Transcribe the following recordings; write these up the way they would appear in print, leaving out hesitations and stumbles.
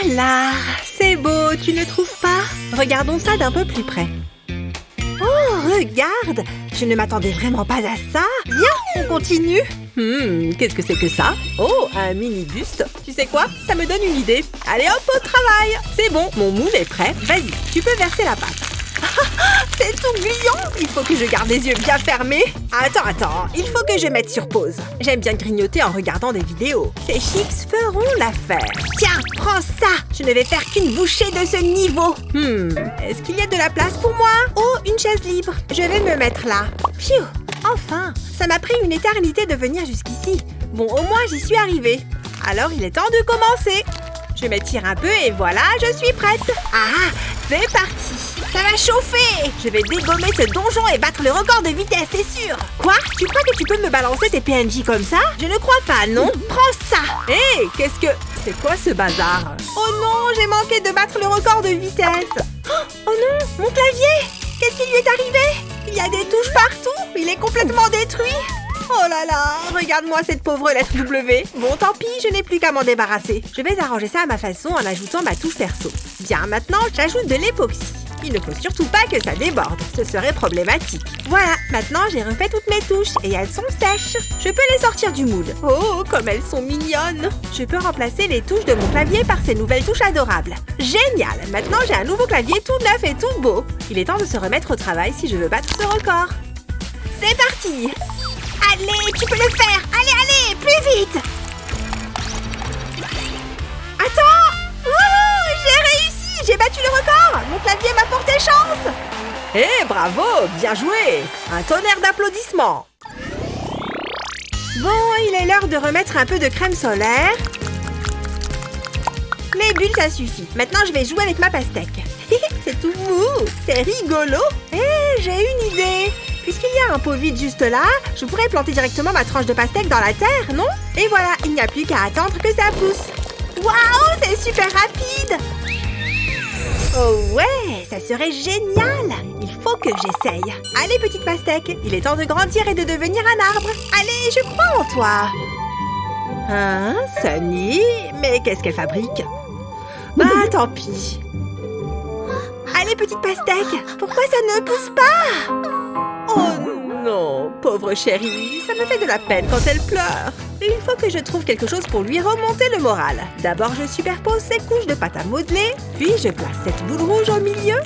Voilà, c'est beau, tu ne trouves pas? Regardons ça d'un peu plus près. Oh, regarde! Je ne m'attendais vraiment pas à ça. Bien, on continue. Qu'est-ce que c'est que ça? Oh, un mini-buste. Tu sais quoi? Ça me donne une idée. Allez hop, au travail. C'est bon, mon moule est prêt. Vas-y, tu peux verser la pâte. C'est tout gluant. Il faut que je garde les yeux bien fermés. Attends, il faut que je mette sur pause. J'aime bien grignoter en regardant des vidéos. Ces chips feront l'affaire. Tiens, prends ça. Je ne vais faire qu'une bouchée de ce niveau. Est-ce qu'il y a de la place pour moi? Oh, une chaise libre. Je vais me mettre là. Pfiou, enfin. Ça m'a pris une éternité de venir jusqu'ici. Bon, au moins j'y suis arrivée. Alors il est temps de commencer. Je m'étire un peu et voilà, je suis prête. Ah, c'est parti. Ça va chauffer. Je vais dégommer ce donjon et battre le record de vitesse, c'est sûr. Quoi? Tu crois que tu peux me balancer tes PNJ comme ça? Je ne crois pas, non? Prends ça. Hé, qu'est-ce que... C'est quoi ce bazar? Oh non, j'ai manqué de battre le record de vitesse. Oh non, mon clavier. Qu'est-ce qui lui est arrivé? Il y a des touches partout. Il est complètement détruit. Oh là là, regarde-moi cette pauvre lettre W. Bon, tant pis, je n'ai plus qu'à m'en débarrasser. Je vais arranger ça à ma façon en ajoutant ma touche perso. Bien, maintenant, j'ajoute de l'époxy. Il ne faut surtout pas que ça déborde, ce serait problématique. Voilà, maintenant j'ai refait toutes mes touches et elles sont sèches. Je peux les sortir du moule. Oh, comme elles sont mignonnes. Je peux remplacer les touches de mon clavier par ces nouvelles touches adorables. Génial, maintenant j'ai un nouveau clavier tout neuf et tout beau. Il est temps de se remettre au travail si je veux battre ce record. C'est parti! Allez, tu peux le faire! Allez, plus vite! Attends! Wouhou! J'ai réussi! J'ai battu le record! Mon clavier m'a porté chance! Bravo! Bien joué! Un tonnerre d'applaudissements! Bon, il est l'heure de remettre un peu de crème solaire. Les bulles, ça suffit. Maintenant, je vais jouer avec ma pastèque. C'est tout mou! C'est rigolo! J'ai une idée! Puisqu'il y a un pot vide juste là, je pourrais planter directement ma tranche de pastèque dans la terre, non? Et voilà, il n'y a plus qu'à attendre que ça pousse. Waouh, c'est super rapide! Oh ouais, ça serait génial! Il faut que j'essaye. Allez, petite pastèque, il est temps de grandir et de devenir un arbre. Allez, je crois en toi. Hein, Sunny? Mais qu'est-ce qu'elle fabrique? Bah, tant pis. Allez, petite pastèque, pourquoi ça ne pousse pas? Oh non, pauvre chérie, ça me fait de la peine quand elle pleure. Il faut que je trouve quelque chose pour lui remonter le moral. D'abord, je superpose ces couches de pâte à modeler, puis je place cette boule rouge au milieu.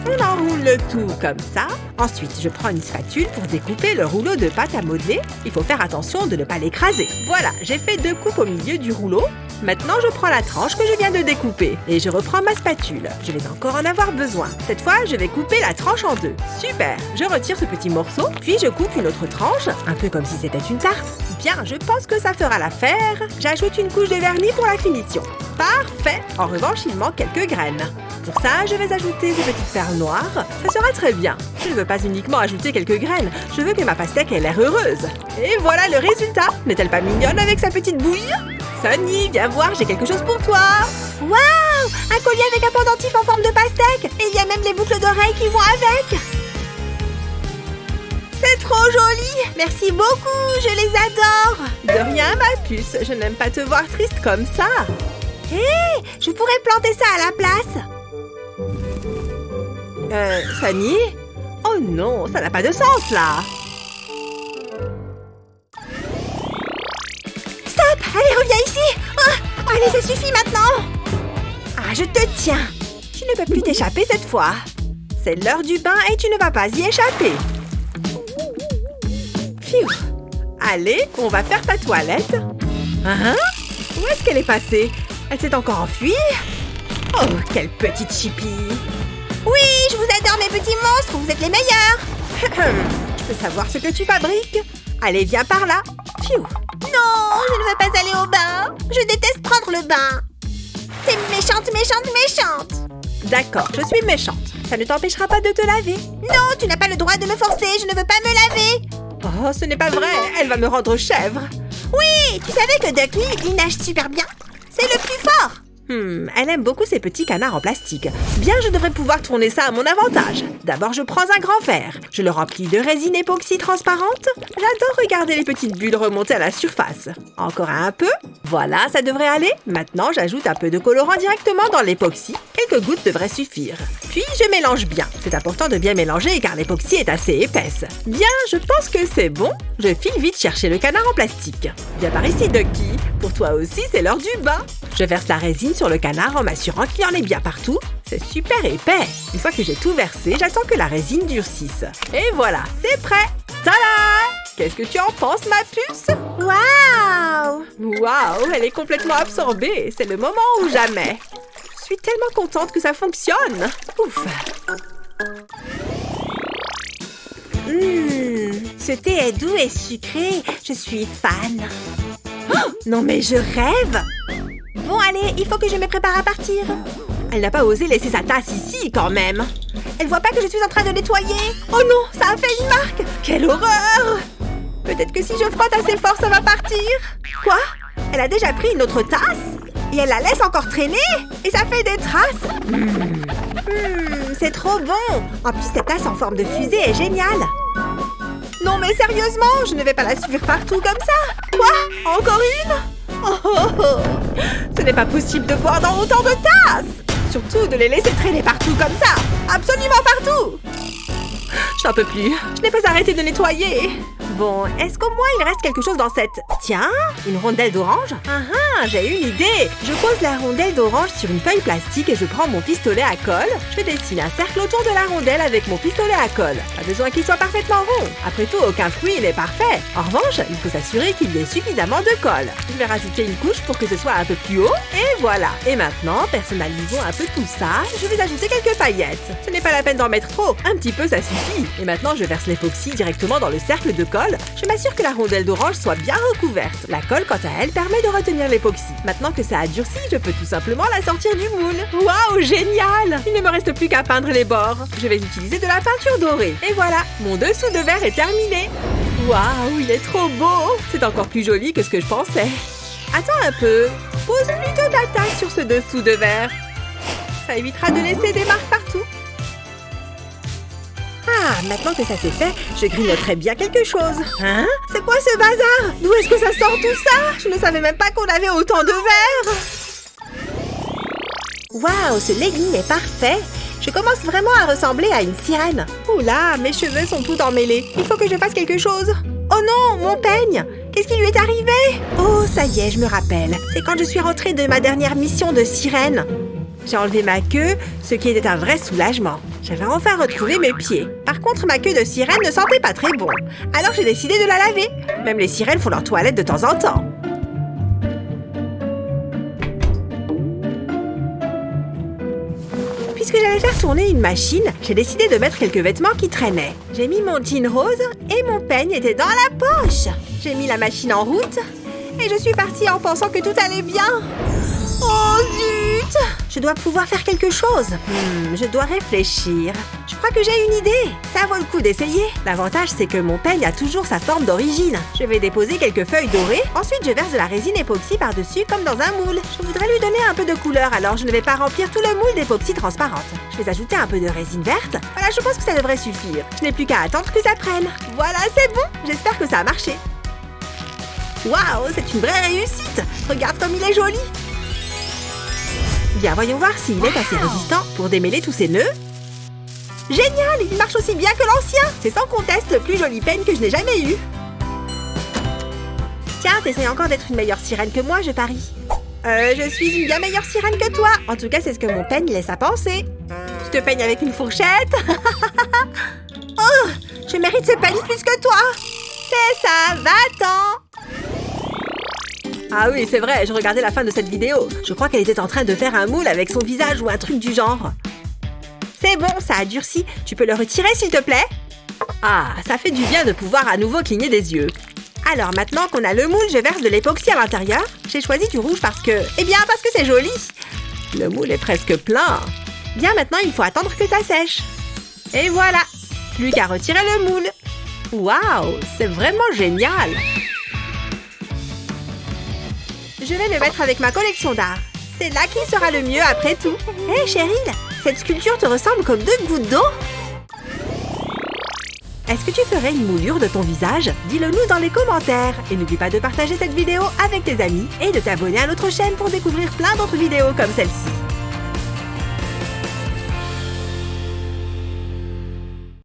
On enroule le tout comme ça. Ensuite, je prends une spatule pour découper le rouleau de pâte à modeler. Il faut faire attention de ne pas l'écraser. Voilà, j'ai fait 2 coupes au milieu du rouleau. Maintenant, je prends la tranche que je viens de découper et je reprends ma spatule. Je vais encore en avoir besoin. Cette fois, je vais couper la tranche en 2. Super! Je retire ce petit morceau, puis je coupe une autre tranche, un peu comme si c'était une tarte. Bien, je pense que ça fera l'affaire. J'ajoute une couche de vernis pour la finition. Parfait! En revanche, il manque quelques graines. Pour ça, je vais ajouter ces petites perles noires. Ça sera très bien. Je ne veux pas uniquement ajouter quelques graines. Je veux que ma pastèque ait l'air heureuse. Et voilà le résultat. N'est-elle pas mignonne avec sa petite bouille? Sunny, viens voir, j'ai quelque chose pour toi. Waouh! Un collier avec un pendentif en forme de pastèque. Et il y a même les boucles d'oreilles qui vont avec. C'est trop joli. Merci beaucoup, je les adore. De rien, ma puce. Je n'aime pas te voir triste comme ça. Hé, je pourrais planter ça à la place. Sunny? Oh non, ça n'a pas de sens, là. Stop! Allez, reviens ici. Oh, allez, ça suffit maintenant. Ah, je te tiens. Tu ne peux plus t'échapper cette fois. C'est l'heure du bain et tu ne vas pas y échapper. Pfiou. Allez, on va faire ta toilette. Hein? Où est-ce qu'elle est passée? Elle s'est encore enfuie? Oh, quelle petite chipie! Oui, je vous adore mes petits monstres, vous êtes les meilleurs! Je peux savoir ce que tu fabriques? Allez, viens par là! Pfiou! Non, je ne veux pas aller au bain! Je déteste prendre le bain! T'es méchante, méchante, méchante! D'accord, je suis méchante. Ça ne t'empêchera pas de te laver. Non, tu n'as pas le droit de me forcer, je ne veux pas me laver! Oh, ce n'est pas vrai, elle va me rendre chèvre! Oui, tu savais que Ducky, il nage super bien? C'est le plus fort! Elle aime beaucoup ces petits canards en plastique. Bien, je devrais pouvoir tourner ça à mon avantage. D'abord, je prends un grand verre. Je le remplis de résine époxy transparente. J'adore regarder les petites bulles remonter à la surface. Encore un peu. Voilà, ça devrait aller. Maintenant, j'ajoute un peu de colorant directement dans l'époxy. Quelques gouttes devraient suffire. Puis, je mélange bien. C'est important de bien mélanger car l'époxy est assez épaisse. Bien, je pense que c'est bon. Je file vite chercher le canard en plastique. Viens par ici, Ducky. Pour toi aussi, c'est l'heure du bain. Je verse la résine sur le canard en m'assurant qu'il y en ait bien partout. C'est super épais. Une fois que j'ai tout versé, j'attends que la résine durcisse. Et voilà, c'est prêt. Tada! Qu'est-ce que tu en penses, ma puce? Waouh! Waouh, elle est complètement absorbée. C'est le moment ou jamais. Je suis tellement contente que ça fonctionne. Ouf. Ce thé est doux et sucré. Je suis fan. Oh, non mais je rêve. Bon, allez, il faut que je me prépare à partir. Elle n'a pas osé laisser sa tasse ici, quand même. Elle voit pas que je suis en train de nettoyer. Oh non, ça a fait une marque. Quelle horreur. Peut-être que si je frotte assez fort, ça va partir. Quoi? Elle a déjà pris une autre tasse? Et elle la laisse encore traîner? Et ça fait des traces? C'est trop bon. En plus, cette tasse en forme de fusée est géniale. Non mais sérieusement, je ne vais pas la suivre partout comme ça. Quoi? Encore une? Oh. Ce n'est pas possible de boire dans autant de tasses. Surtout de les laisser traîner partout comme ça. Absolument partout. J'en peux plus. Je n'ai pas arrêté de nettoyer. Bon, est-ce qu'au moins il reste quelque chose dans cette... Tiens, une rondelle d'orange? J'ai une idée. Je pose la rondelle d'orange sur une feuille plastique et je prends mon pistolet à colle. Je dessine un cercle autour de la rondelle avec mon pistolet à colle. Pas besoin qu'il soit parfaitement rond. Après tout, aucun fruit n'est parfait. En revanche, il faut s'assurer qu'il y ait suffisamment de colle. Je vais rajouter une couche pour que ce soit un peu plus haut. Et voilà. Et maintenant, personnalisons un peu tout ça. Je vais ajouter quelques paillettes. Ce n'est pas la peine d'en mettre trop. Un petit peu, ça suffit. Et maintenant, je verse l'époxy directement dans le cercle de colle. Je m'assure que la rondelle d'orange soit bien recouverte. La colle, quant à elle, permet de retenir l'époxy. Maintenant que ça a durci, je peux tout simplement la sortir du moule. Waouh, génial! Il ne me reste plus qu'à peindre les bords. Je vais utiliser de la peinture dorée. Et voilà, mon dessous de verre est terminé. Waouh, il est trop beau! C'est encore plus joli que ce que je pensais. Attends un peu. Pose plutôt ta tasse sur ce dessous de verre. Ça évitera de laisser des marques partout. Ah, maintenant que ça c'est fait, je grignoterai bien quelque chose. Hein? C'est quoi ce bazar? D'où est-ce que ça sort tout ça? Je ne savais même pas qu'on avait autant de verres. Waouh, ce legging est parfait. Je commence vraiment à ressembler à une sirène. Oula, mes cheveux sont tout emmêlés. Il faut que je fasse quelque chose. Oh non, mon peigne! Qu'est-ce qui lui est arrivé? Oh, ça y est, je me rappelle. C'est quand je suis rentrée de ma dernière mission de sirène. J'ai enlevé ma queue, ce qui était un vrai soulagement. J'avais enfin retrouvé mes pieds. Par contre, ma queue de sirène ne sentait pas très bon. Alors j'ai décidé de la laver. Même les sirènes font leur toilette de temps en temps. Puisque j'allais faire tourner une machine, j'ai décidé de mettre quelques vêtements qui traînaient. J'ai mis mon jean rose et mon peigne était dans la poche. J'ai mis la machine en route et je suis partie en pensant que tout allait bien. Oh zut! Je dois pouvoir faire quelque chose. Je dois réfléchir. Je crois que j'ai une idée. Ça vaut le coup d'essayer. L'avantage, c'est que mon peigne a toujours sa forme d'origine. Je vais déposer quelques feuilles dorées. Ensuite, je verse de la résine époxy par-dessus comme dans un moule. Je voudrais lui donner un peu de couleur, alors je ne vais pas remplir tout le moule d'époxy transparente. Je vais ajouter un peu de résine verte. Voilà, je pense que ça devrait suffire. Je n'ai plus qu'à attendre que ça prenne. Voilà, c'est bon. J'espère que ça a marché. Waouh, c'est une vraie réussite. Regarde comme il est joli. Bien, voyons voir s'il est assez résistant pour démêler tous ces nœuds. Génial! Il marche aussi bien que l'ancien! C'est sans conteste le plus joli peigne que je n'ai jamais eu. Tiens, t'essayes encore d'être une meilleure sirène que moi, je parie. Je suis une bien meilleure sirène que toi. En tout cas, c'est ce que mon peigne laisse à penser. Je te peigne avec une fourchette. Oh! Je mérite ce peigne plus que toi! C'est ça, va-t'en! Ah oui, c'est vrai, je regardais la fin de cette vidéo. Je crois qu'elle était en train de faire un moule avec son visage ou un truc du genre. C'est bon, ça a durci. Tu peux le retirer, s'il te plaît? Ah, ça fait du bien de pouvoir à nouveau cligner des yeux. Alors, maintenant qu'on a le moule, je verse de l'époxy à l'intérieur. J'ai choisi du rouge parce que... Eh bien, parce que c'est joli. Le moule est presque plein. Bien, maintenant, il faut attendre que ça sèche. Et voilà. Plus qu'à retirer le moule. Waouh, c'est vraiment génial. Je vais le mettre avec ma collection d'art. C'est là qu'il sera le mieux après tout. Hé, Cheryl, cette sculpture te ressemble comme 2 gouttes d'eau. Est-ce que tu ferais une moulure de ton visage? Dis-le nous dans les commentaires. Et n'oublie pas de partager cette vidéo avec tes amis et de t'abonner à notre chaîne pour découvrir plein d'autres vidéos comme celle-ci.